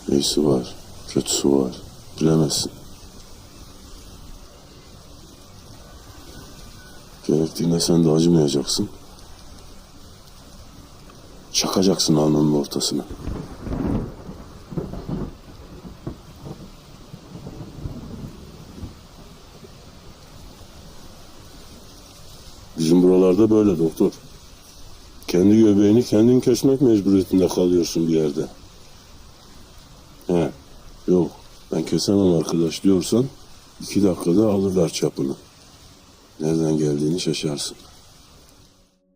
İyisi var, kötüsü var. Bilemezsin. Gerektiğinde sen de acımayacaksın. Çakacaksın alnının ortasına. Bizim buralarda böyle doktor. Kendi göbeğini kendin kesmek mecburiyetinde kalıyorsun bir yerde. He, yok ben kesemem arkadaş diyorsan 2 dakikada alırlar çapını. Nereden geldiğini şaşarsın.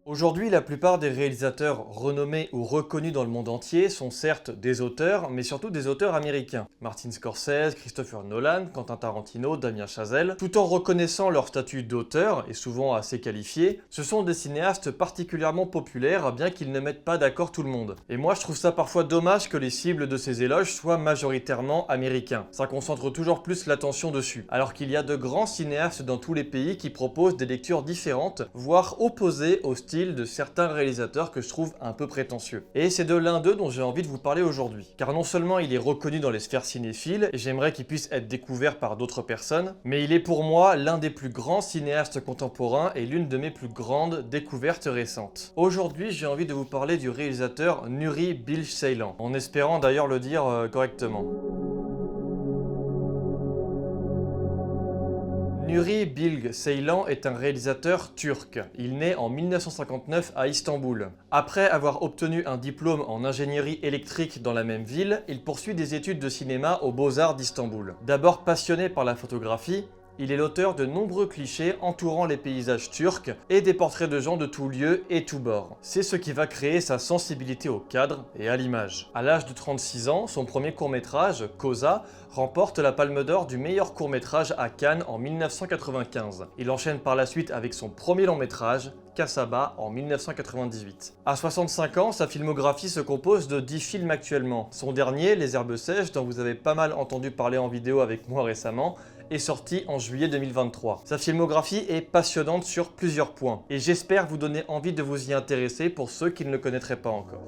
Aujourd'hui, la plupart des réalisateurs renommés ou reconnus dans le monde entier sont certes des auteurs, mais surtout des auteurs américains. Martin Scorsese, Christopher Nolan, Quentin Tarantino, Damien Chazelle, tout en reconnaissant leur statut d'auteur, et souvent assez qualifié, ce sont des cinéastes particulièrement populaires, bien qu'ils ne mettent pas d'accord tout le monde. Et moi, je trouve ça parfois dommage que les cibles de ces éloges soient majoritairement américains. Ça concentre toujours plus l'attention dessus, alors qu'il y a de grands cinéastes dans tous les pays qui proposent des lectures différentes, voire opposées au style de certains réalisateurs que je trouve un peu prétentieux. Et c'est de l'un d'eux dont j'ai envie de vous parler aujourd'hui. Car non seulement il est reconnu dans les sphères cinéphiles, et j'aimerais qu'il puisse être découvert par d'autres personnes, mais il est pour moi l'un des plus grands cinéastes contemporains et l'une de mes plus grandes découvertes récentes. Aujourd'hui, j'ai envie de vous parler du réalisateur Nuri Bilge Ceylan, en espérant d'ailleurs le dire correctement. Nuri Bilge Ceylan est un réalisateur turc. Il naît en 1959 à Istanbul. Après avoir obtenu un diplôme en ingénierie électrique dans la même ville, il poursuit des études de cinéma aux Beaux-Arts d'Istanbul. D'abord passionné par la photographie, il est l'auteur de nombreux clichés entourant les paysages turcs et des portraits de gens de tous lieux et tous bords. C'est ce qui va créer sa sensibilité au cadre et à l'image. À l'âge de 36 ans, son premier court-métrage, Koza, remporte la Palme d'Or du meilleur court-métrage à Cannes en 1995. Il enchaîne par la suite avec son premier long-métrage, Kasaba, en 1998. À 65 ans, sa filmographie se compose de 10 films actuellement. Son dernier, Les Herbes Sèches, dont vous avez pas mal entendu parler en vidéo avec moi récemment, est sorti en juillet 2023. Sa filmographie est passionnante sur plusieurs points, et j'espère vous donner envie de vous y intéresser pour ceux qui ne le connaîtraient pas encore.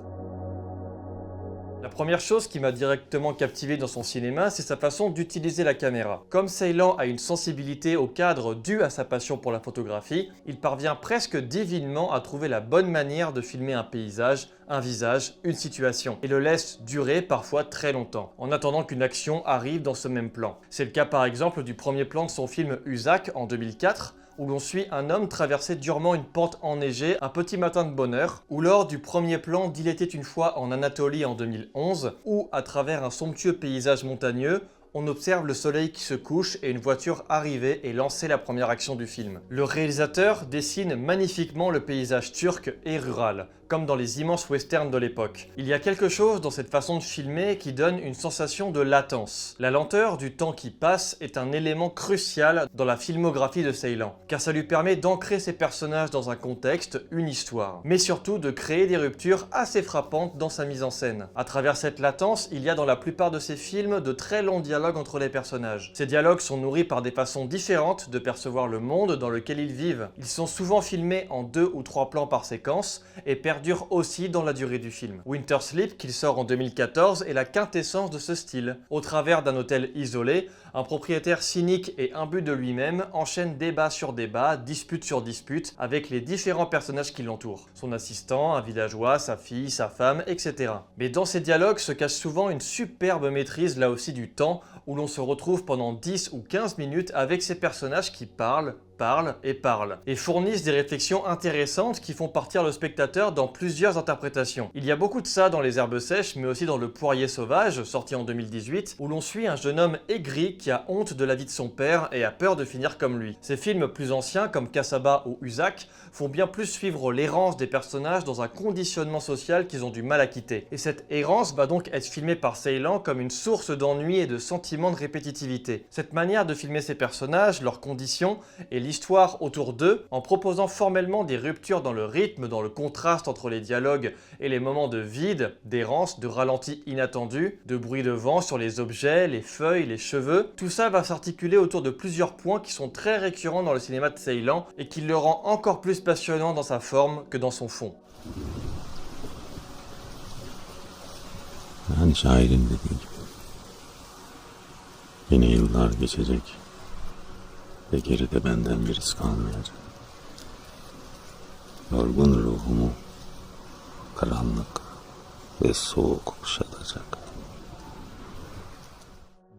La première chose qui m'a directement captivé dans son cinéma, c'est sa façon d'utiliser la caméra. Comme Ceylan a une sensibilité au cadre due à sa passion pour la photographie, il parvient presque divinement à trouver la bonne manière de filmer un paysage, un visage, une situation, et le laisse durer parfois très longtemps, en attendant qu'une action arrive dans ce même plan. C'est le cas par exemple du premier plan de son film Uzak en 2004, où l'on suit un homme traverser durement une pente enneigée un petit matin de bonne heure, ou lors du premier plan d'Il était une fois en Anatolie en 2011, où, à travers un somptueux paysage montagneux, on observe le soleil qui se couche et une voiture arriver et lancer la première action du film. Le réalisateur dessine magnifiquement le paysage turc et rural, comme dans les immenses westerns de l'époque. Il y a quelque chose dans cette façon de filmer qui donne une sensation de latence. La lenteur du temps qui passe est un élément crucial dans la filmographie de Ceylan, car ça lui permet d'ancrer ses personnages dans un contexte, une histoire, mais surtout de créer des ruptures assez frappantes dans sa mise en scène. À travers cette latence, il y a dans la plupart de ses films de très longs dialogues entre les personnages. Ces dialogues sont nourris par des façons différentes de percevoir le monde dans lequel ils vivent. Ils sont souvent filmés en 2 ou 3 plans par séquence et perdurent aussi dans la durée du film. Winter Sleep, qu'il sort en 2014, est la quintessence de ce style. Au travers d'un hôtel isolé, un propriétaire cynique et imbu de lui-même enchaîne débat sur débat, dispute sur dispute avec les différents personnages qui l'entourent. Son assistant, un villageois, sa fille, sa femme, etc. Mais dans ces dialogues se cache souvent une superbe maîtrise là aussi du temps, où l'on se retrouve pendant 10 ou 15 minutes avec ces personnages qui parlent et fournissent des réflexions intéressantes qui font partir le spectateur dans plusieurs interprétations. Il y a beaucoup de ça dans Les Herbes Sèches, mais aussi dans Le Poirier Sauvage, sorti en 2018, où l'on suit un jeune homme aigri qui a honte de la vie de son père et a peur de finir comme lui. Ces films plus anciens, comme Kasaba ou Uzak, font bien plus suivre l'errance des personnages dans un conditionnement social qu'ils ont du mal à quitter. Et cette errance va donc être filmée par Ceylan comme une source d'ennui et de sentiment de répétitivité. Cette manière de filmer ces personnages, leurs conditions et l'histoire autour d'eux, en proposant formellement des ruptures dans le rythme, dans le contraste entre les dialogues et les moments de vide, d'errance, de ralenti inattendu, de bruit de vent sur les objets, les feuilles, les cheveux. Tout ça va s'articuler autour de plusieurs points qui sont très récurrents dans le cinéma de Ceylan et qui le rend encore plus passionnant dans sa forme que dans son fond. Hani şairin dediği gibi. Yine yıllar geçecek ve geride benden bir iz kalmayacak. Yorgun ruhumu karanlık ve soğuk kuşatacak.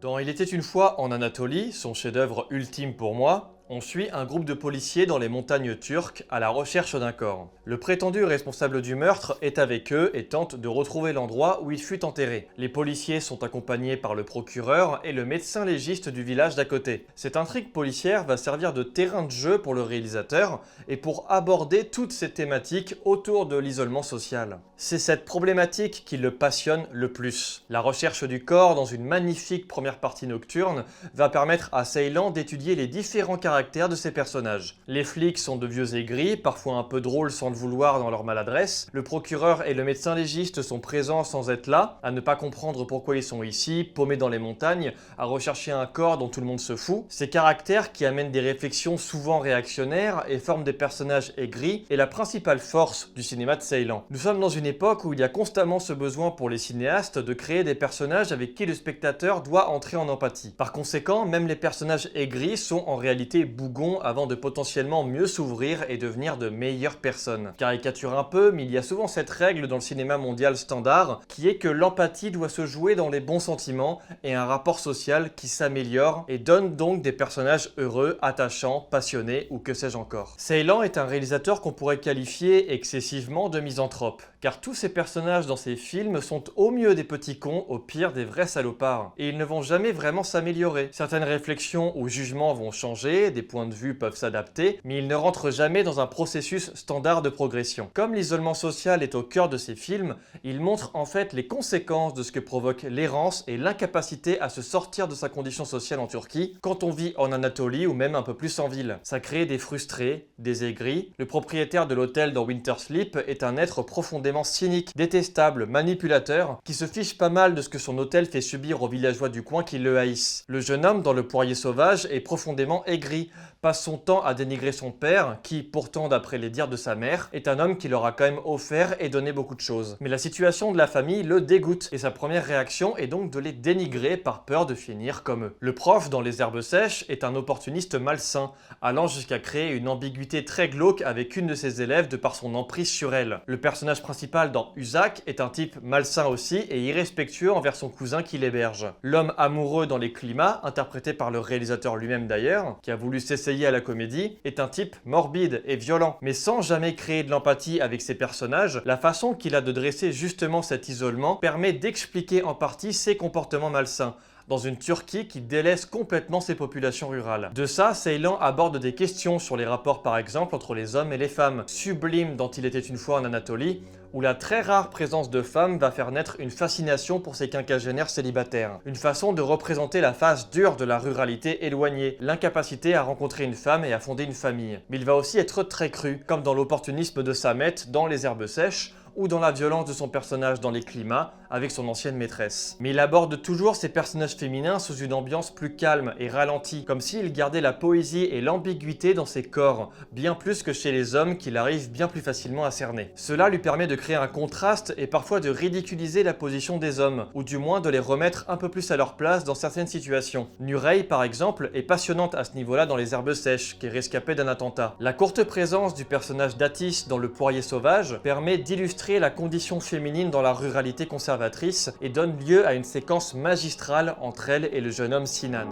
Dans Il était une fois en Anatolie, son chef-d'œuvre ultime pour moi, on suit un groupe de policiers dans les montagnes turques à la recherche d'un corps. Le prétendu responsable du meurtre est avec eux et tente de retrouver l'endroit où il fut enterré. Les policiers sont accompagnés par le procureur et le médecin légiste du village d'à côté. Cette intrigue policière va servir de terrain de jeu pour le réalisateur et pour aborder toutes ces thématiques autour de l'isolement social. C'est cette problématique qui le passionne le plus. La recherche du corps dans une magnifique première partie nocturne va permettre à Ceylan d'étudier les différents caractères de ses personnages. Les flics sont de vieux aigris, parfois un peu drôles sans le vouloir dans leur maladresse. Le procureur et le médecin légiste sont présents sans être là, à ne pas comprendre pourquoi ils sont ici, paumés dans les montagnes, à rechercher un corps dont tout le monde se fout. Ces caractères qui amènent des réflexions souvent réactionnaires et forment des personnages aigris est la principale force du cinéma de Ceylan. Nous sommes dans une époque où il y a constamment ce besoin pour les cinéastes de créer des personnages avec qui le spectateur doit entrer en empathie. Par conséquent, même les personnages aigris sont en réalité bougons avant de potentiellement mieux s'ouvrir et devenir de meilleures personnes. Caricature un peu, mais il y a souvent cette règle dans le cinéma mondial standard qui est que l'empathie doit se jouer dans les bons sentiments et un rapport social qui s'améliore et donne donc des personnages heureux, attachants, passionnés ou que sais-je encore. Ceylan est un réalisateur qu'on pourrait qualifier excessivement de misanthrope, car tous ces personnages dans ses films sont au mieux des petits cons, au pire des vrais salopards, et ils ne vont jamais vraiment s'améliorer. Certaines réflexions ou jugements vont changer, des points de vue peuvent s'adapter, mais ils ne rentrent jamais dans un processus standard de progression. Comme l'isolement social est au cœur de ces films, il montre en fait les conséquences de ce que provoque l'errance et l'incapacité à se sortir de sa condition sociale en Turquie quand on vit en Anatolie ou même un peu plus en ville. Ça crée des frustrés, des aigris. Le propriétaire de l'hôtel dans Winter Sleep est un être profondément cynique, détestable, manipulateur, qui se fiche pas mal de ce que son hôtel fait subir aux villageois du coin qui le haïssent. Le jeune homme dans Le Poirier Sauvage est profondément aigri, passe son temps à dénigrer son père, qui, pourtant d'après les dires de sa mère, est un homme qui leur a quand même offert et donné beaucoup de choses. Mais la situation de la famille le dégoûte, et sa première réaction est donc de les dénigrer par peur de finir comme eux. Le prof dans Les Herbes Sèches est un opportuniste malsain, allant jusqu'à créer une ambiguïté très glauque avec une de ses élèves de par son emprise sur elle. Le personnage principal dans Usak est un type malsain aussi et irrespectueux envers son cousin qui l'héberge. L'homme amoureux dans Les Climats, interprété par le réalisateur lui-même d'ailleurs, qui a voulu s'essayer à la comédie, est un type morbide et violent. Mais sans jamais créer de l'empathie avec ses personnages, la façon qu'il a de dresser justement cet isolement permet d'expliquer en partie ses comportements malsains, dans une Turquie qui délaisse complètement ses populations rurales. De ça, Ceylan aborde des questions sur les rapports par exemple entre les hommes et les femmes, sublime dont Il était une fois en Anatolie, où la très rare présence de femmes va faire naître une fascination pour ces quinquagénaires célibataires. Une façon de représenter la face dure de la ruralité éloignée, l'incapacité à rencontrer une femme et à fonder une famille. Mais il va aussi être très cru, comme dans l'opportunisme de Samet dans Les Herbes Sèches, ou dans la violence de son personnage dans Les Climats avec son ancienne maîtresse. Mais il aborde toujours ses personnages féminins sous une ambiance plus calme et ralentie, comme s'il gardait la poésie et l'ambiguïté dans ses corps, bien plus que chez les hommes qu'il arrive bien plus facilement à cerner. Cela lui permet de créer un contraste et parfois de ridiculiser la position des hommes, ou du moins de les remettre un peu plus à leur place dans certaines situations. Nureille, par exemple, est passionnante à ce niveau-là dans Les Herbes Sèches, qui est rescapée d'un attentat. La courte présence du personnage d'Atis dans Le Poirier Sauvage permet d'illustrer la condition féminine dans la ruralité conservatrice et donne lieu à une séquence magistrale entre elle et le jeune homme Sinan.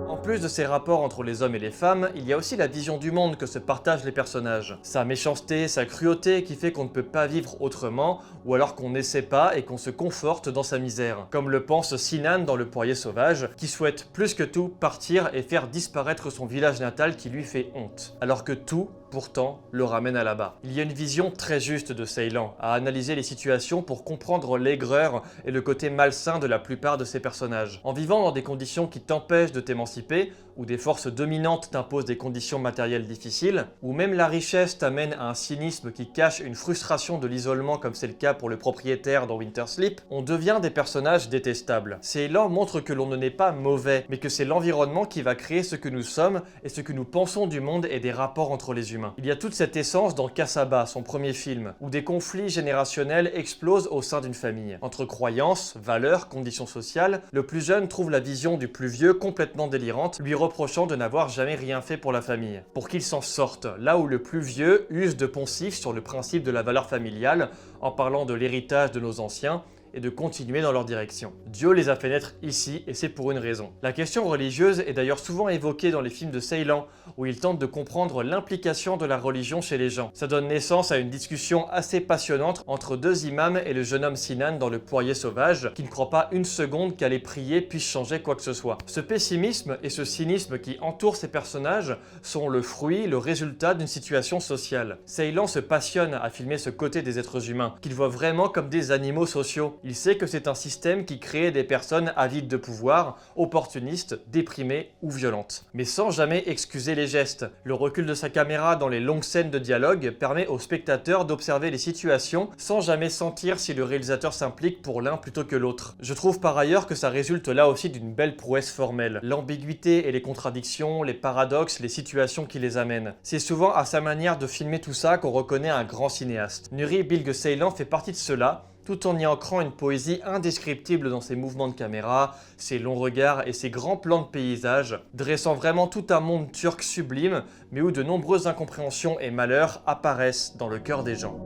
En plus de ces rapports entre les hommes et les femmes, il y a aussi la vision du monde que se partagent les personnages. Sa méchanceté, sa cruauté qui fait qu'on ne peut pas vivre autrement, ou alors qu'on n'essaie pas et qu'on se conforte dans sa misère. Comme le pense Sinan dans Le Poirier Sauvage, qui souhaite plus que tout partir et faire disparaître son village natal qui lui fait honte. Alors que tout, pourtant, le ramène à là-bas. Il y a une vision très juste de Ceylan, à analyser les situations pour comprendre l'aigreur et le côté malsain de la plupart de ses personnages. En vivant dans des conditions qui t'empêchent de t'émanciper, où des forces dominantes t'imposent des conditions matérielles difficiles, où même la richesse t'amène à un cynisme qui cache une frustration de l'isolement comme c'est le cas pour le propriétaire dans Winter Sleep, on devient des personnages détestables. Ceylan montre que l'on ne n'est pas mauvais, mais que c'est l'environnement qui va créer ce que nous sommes et ce que nous pensons du monde et des rapports entre les humains. Il y a toute cette essence dans Casaba, son premier film, où des conflits générationnels explosent au sein d'une famille. Entre croyances, valeurs, conditions sociales, le plus jeune trouve la vision du plus vieux complètement délirante, lui reprochant de n'avoir jamais rien fait pour la famille. Pour qu'il s'en sorte, là où le plus vieux use de poncifs sur le principe de la valeur familiale, en parlant de l'héritage de nos anciens, et de continuer dans leur direction. Dieu les a fait naître ici et c'est pour une raison. La question religieuse est d'ailleurs souvent évoquée dans les films de Ceylan, où il tente de comprendre l'implication de la religion chez les gens. Ça donne naissance à une discussion assez passionnante entre deux imams et le jeune homme Sinan dans Le Poirier sauvage, qui ne croit pas une seconde qu'aller prier puisse changer quoi que ce soit. Ce pessimisme et ce cynisme qui entourent ces personnages sont le fruit, le résultat d'une situation sociale. Ceylan se passionne à filmer ce côté des êtres humains, qu'il voit vraiment comme des animaux sociaux. Il sait que c'est un système qui crée des personnes avides de pouvoir, opportunistes, déprimées ou violentes. Mais sans jamais excuser les gestes. Le recul de sa caméra dans les longues scènes de dialogue permet au spectateur d'observer les situations sans jamais sentir si le réalisateur s'implique pour l'un plutôt que l'autre. Je trouve par ailleurs que ça résulte là aussi d'une belle prouesse formelle. L'ambiguïté et les contradictions, les paradoxes, les situations qui les amènent. C'est souvent à sa manière de filmer tout ça qu'on reconnaît un grand cinéaste. Nuri Bilge Ceylan fait partie de cela, tout en y ancrant une poésie indescriptible dans ses mouvements de caméra, ses longs regards et ses grands plans de paysage, dressant vraiment tout un monde turc sublime, mais où de nombreuses incompréhensions et malheurs apparaissent dans le cœur des gens.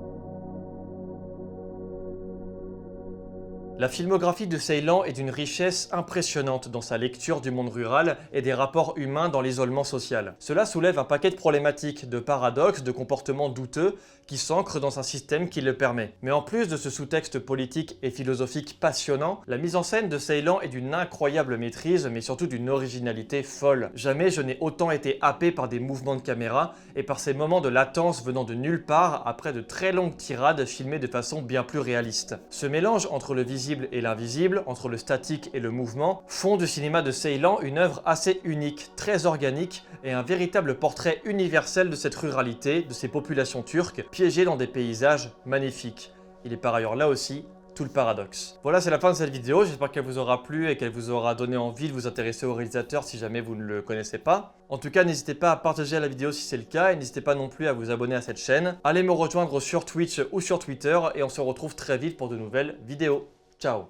La filmographie de Ceylan est d'une richesse impressionnante dans sa lecture du monde rural et des rapports humains dans l'isolement social. Cela soulève un paquet de problématiques, de paradoxes, de comportements douteux qui s'ancrent dans un système qui le permet. Mais en plus de ce sous-texte politique et philosophique passionnant, la mise en scène de Ceylan est d'une incroyable maîtrise, mais surtout d'une originalité folle. Jamais je n'ai autant été happé par des mouvements de caméra et par ces moments de latence venant de nulle part après de très longues tirades filmées de façon bien plus réaliste. Ce mélange entre le visible et l'invisible, entre le statique et le mouvement, font du cinéma de Ceylan une œuvre assez unique, très organique et un véritable portrait universel de cette ruralité, de ces populations turques, piégées dans des paysages magnifiques. Il est par ailleurs là aussi tout le paradoxe. Voilà, c'est la fin de cette vidéo, j'espère qu'elle vous aura plu et qu'elle vous aura donné envie de vous intéresser au réalisateur si jamais vous ne le connaissez pas. En tout cas, n'hésitez pas à partager la vidéo si c'est le cas et n'hésitez pas non plus à vous abonner à cette chaîne. Allez me rejoindre sur Twitch ou sur Twitter et on se retrouve très vite pour de nouvelles vidéos. Ciao!